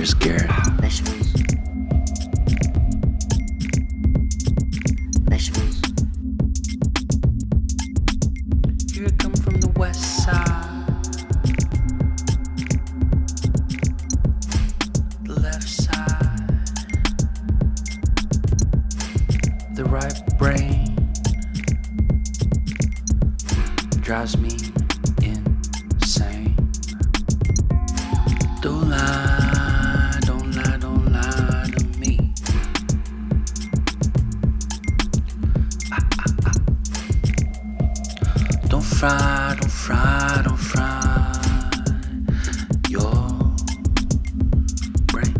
scared. Here I come from the west side, the left side, the right brain drives me insane. Don't lie, don't lie, don't lie to me. Don't fry, don't fry, don't fry your brain.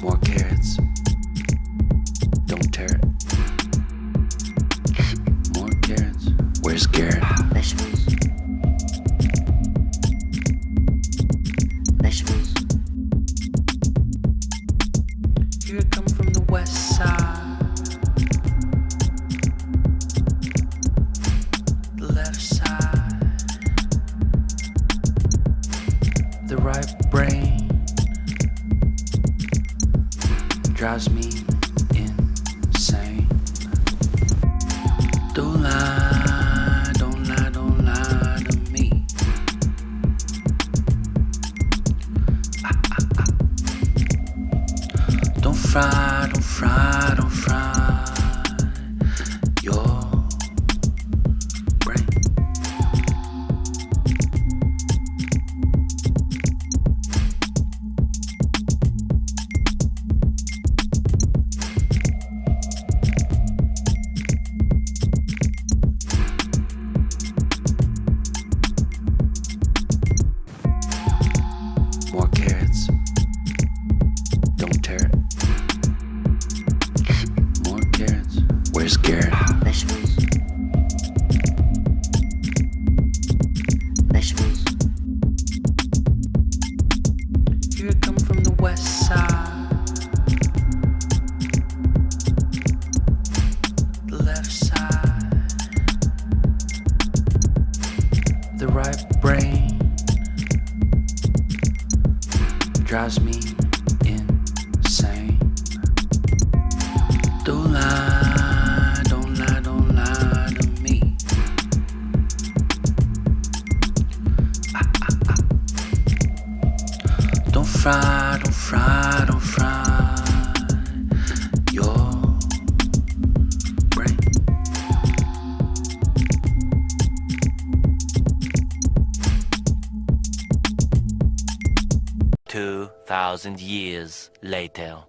More carrots, don't tear it. More carrots, where's Garrett? Here I come from the west side, the left side, the right brain drives me insane. Don't lie, don't lie, don't lie to me. Don't fry, don't fry, don't fry your brain. More carrots, don't tear it. More carrots, where's Garrett? Here I come from the west side, the left side, the right brain drives me insane. Don't lie, don't lie, don't lie to me. Don't fry, don't fry, don't fry your brain. 2,000 years later.